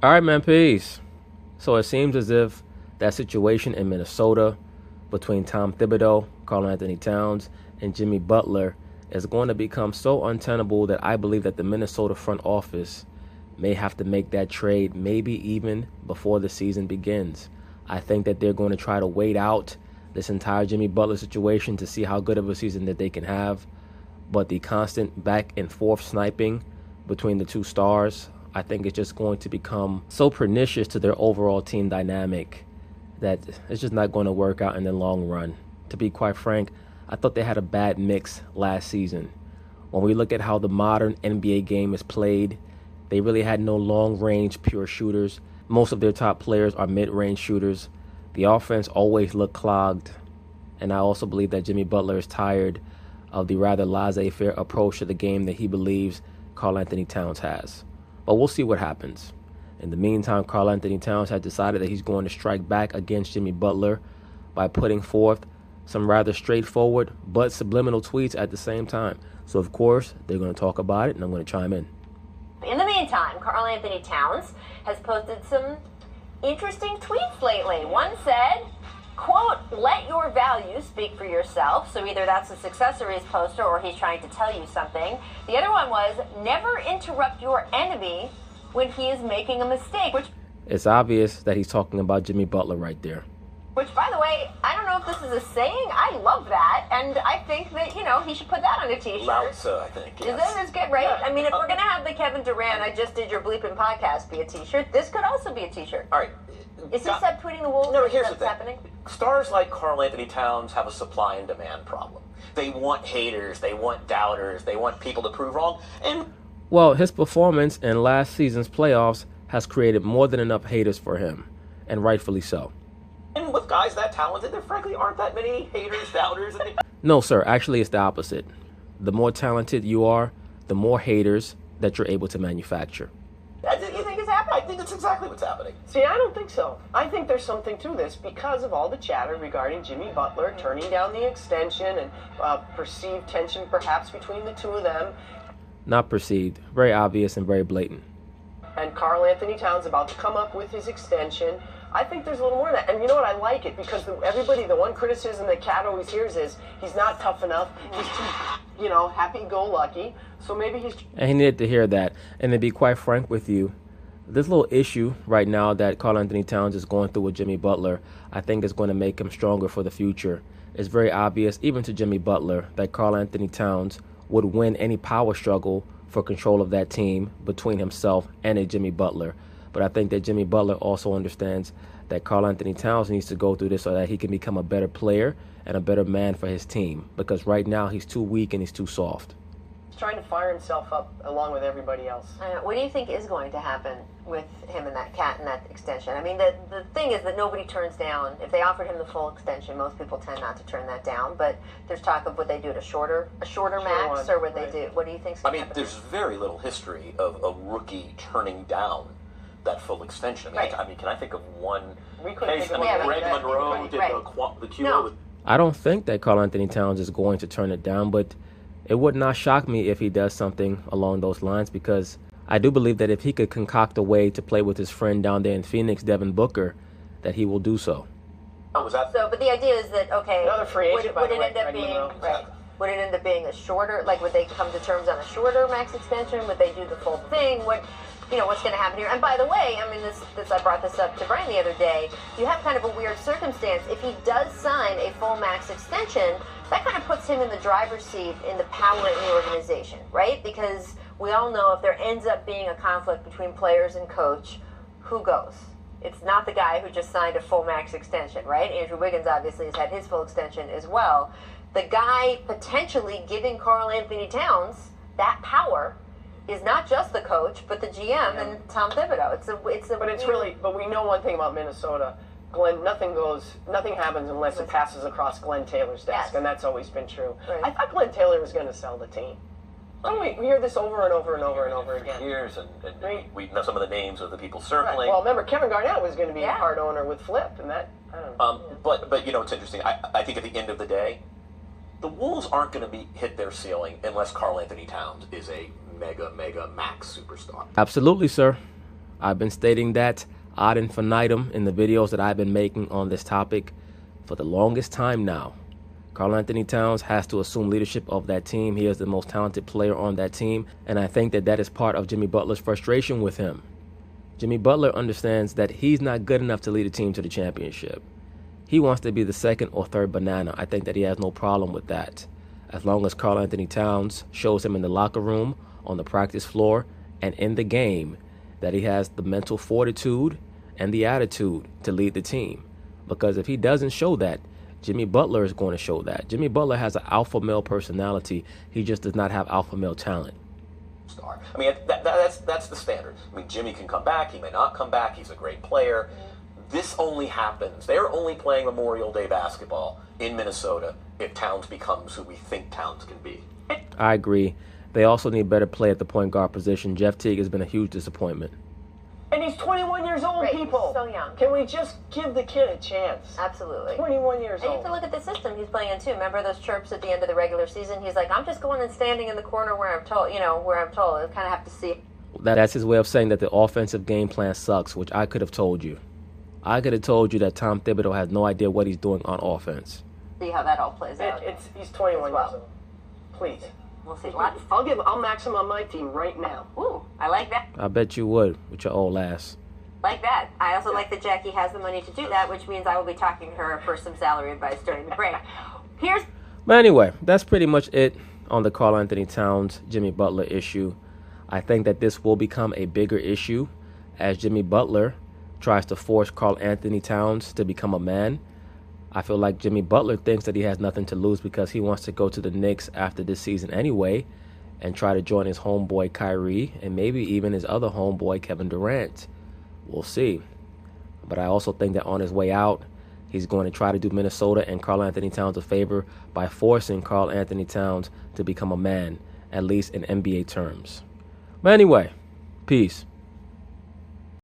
All right, man, peace. So it seems as if that situation in Minnesota between Tom Thibodeau, Karl Anthony Towns, and Jimmy Butler is going to become so untenable that I believe that the Minnesota front office may have to make that trade maybe even before the season begins. I think that they're going to try to wait out this entire Jimmy Butler situation to see how good of a season that they can have. But the constant back and forth sniping between the two stars, I think it's just going to become so pernicious to their overall team dynamic that it's just not going to work out in the long run. To be quite frank, I thought they had a bad mix last season. When we look at how the modern NBA game is played, they really had no long-range pure shooters. Most of their top players are mid-range shooters. The offense always looked clogged. And I also believe that Jimmy Butler is tired of the rather laissez-faire approach to the game that he believes Karl Anthony Towns has. But we'll see what happens. In the meantime, Karl Anthony Towns has decided that he's going to strike back against Jimmy Butler by putting forth some rather straightforward but subliminal tweets at the same time. So, of course, they're going to talk about it, and I'm going to chime in. In the meantime, Karl Anthony Towns has posted some interesting tweets lately. One said, quote, "Let your values speak for yourself." So either that's a successor he's poster or he's trying to tell you something. The other one was, "Never interrupt your enemy when he is making a mistake." It's obvious that he's talking about Jimmy Butler right there. Which, by the way, I don't know if this is a saying. I love that. And I think that, he should put that on a t-shirt. Lao Tzu, I think, yes. Is that good, right? Yeah. I mean, if we're going to have the Kevin Durant, I just did your bleeping podcast be a t-shirt, this could also be a t-shirt. All right. Is he subtweeting the Wolves? No, here's the thing. Happening? Stars like Karl Anthony Towns have a supply and demand problem. They want haters, they want doubters, they want people to prove wrong. And well, his performance in last season's playoffs has created more than enough haters for him, and rightfully so. And with guys that talented, there frankly aren't that many haters, doubters. No, sir. Actually, it's the opposite. The more talented you are, the more haters that you're able to manufacture. What do you think is happening? I think that's exactly what's happening. See, I don't think so. I think there's something to this because of all the chatter regarding Jimmy Butler turning down the extension and perceived tension perhaps between the two of them. Not perceived. Very obvious and very blatant. And Karl Anthony Towns about to come up with his extension. I think there's a little more of that. And you know what? I like it because the one criticism that Cat always hears is he's not tough enough. He's too, happy-go-lucky. So maybe he's... And he needed to hear that. And to be quite frank with you, this little issue right now that Karl Anthony Towns is going through with Jimmy Butler, I think is going to make him stronger for the future. It's very obvious, even to Jimmy Butler, that Karl Anthony Towns would win any power struggle for control of that team between himself and a Jimmy Butler. But I think that Jimmy Butler also understands that Karl Anthony Towns needs to go through this so that he can become a better player and a better man for his team. Because right now he's too weak and he's too soft. He's trying to fire himself up along with everybody else. What do you think is going to happen with him and that Cat and that extension? I mean, the thing is that nobody turns down. If they offered him the full extension, most people tend not to turn that down. But there's talk of would they do it a shorter max, or would they do? What do you think's going to happen? There's very little history of a rookie turning down that full extension. I mean, can I think of one case? Greg Monroe did the Cuba. No. I don't think that Karl Anthony Towns is going to turn it down, but it would not shock me if he does something along those lines, because I do believe that if he could concoct a way to play with his friend down there in Phoenix, Devin Booker, that he will do so. Was that? So, but the idea is that, okay, another free agent, would it end up being Would it end up being a shorter? Like, would they come to terms on a shorter max extension? Would they do the full thing? What's going to happen here? And by the way, I mean, I brought this up to Brian the other day. You have kind of a weird circumstance. If he does sign a full max extension, that kind of puts him in the driver's seat in the power in the organization, right? Because we all know if there ends up being a conflict between players and coach, who goes? It's not the guy who just signed a full max extension, right? Andrew Wiggins obviously has had his full extension as well. The guy potentially giving Karl Anthony Towns that power is not just the coach, but the GM and Tom Thibodeau. But we know one thing about Minnesota. Glenn, nothing happens unless it passes across Glenn Taylor's desk, and that's always been true. Right. I thought Glenn Taylor was going to sell the team. Don't we hear this over and over and over and over again? Years, and we know some of the names of the people circling. Right. Well, remember, Kevin Garnett was going to be a part owner with Flip, and that, I don't know. But it's interesting. I think at the end of the day, the Wolves aren't going to hit their ceiling unless Karl Anthony Towns is a mega max superstar. Absolutely, sir. I've been stating that ad infinitum in the videos that I've been making on this topic for the longest time now. Karl Anthony Towns has to assume leadership of that team. He is the most talented player on that team, and I think that that is part of Jimmy Butler's frustration with him. Jimmy Butler understands that he's not good enough to lead a team to the championship. He wants to be the second or third banana. I think that he has no problem with that, as long as Karl Anthony Towns shows him in the locker room, on the practice floor, and in the game that he has the mental fortitude and the attitude to lead the team. Because if he doesn't show that, Jimmy Butler is going to show that. Jimmy Butler has an alpha male personality. He just does not have alpha male talent. Star. I mean, that's the standard. I mean, Jimmy can come back. He may not come back. He's a great player. This only happens. They're only playing Memorial Day basketball in Minnesota if Towns becomes who we think Towns can be. I agree. They also need better play at the point guard position. Jeff Teague has been a huge disappointment. And he's 21 years old, right, people. He's so young. Can we just give the kid a chance? Absolutely. 21 years and old. you can look at the system he's playing in too. Remember those chirps at the end of the regular season? He's like, I'm just going and standing in the corner where I'm told. I kind of have to see. That's his way of saying that the offensive game plan sucks, which I could have told you. I could have told you that Tom Thibodeau has no idea what he's doing on offense. See how that all plays out. He's 21 years old. Please. We'll see. I'll max him on my team right now. Ooh, I like that. I bet you would with your old ass. Like that. I also like that Jackie has the money to do that, which means I will be talking to her for some salary advice during the break. But anyway, that's pretty much it on the Karl Anthony Towns, Jimmy Butler issue. I think that this will become a bigger issue as Jimmy Butler tries to force Karl Anthony Towns to become a man. I feel like Jimmy Butler thinks that he has nothing to lose because he wants to go to the Knicks after this season anyway and try to join his homeboy Kyrie and maybe even his other homeboy Kevin Durant. We'll see. But I also think that on his way out, he's going to try to do Minnesota and Karl Anthony Towns a favor by forcing Karl Anthony Towns to become a man, at least in NBA terms. But anyway, peace.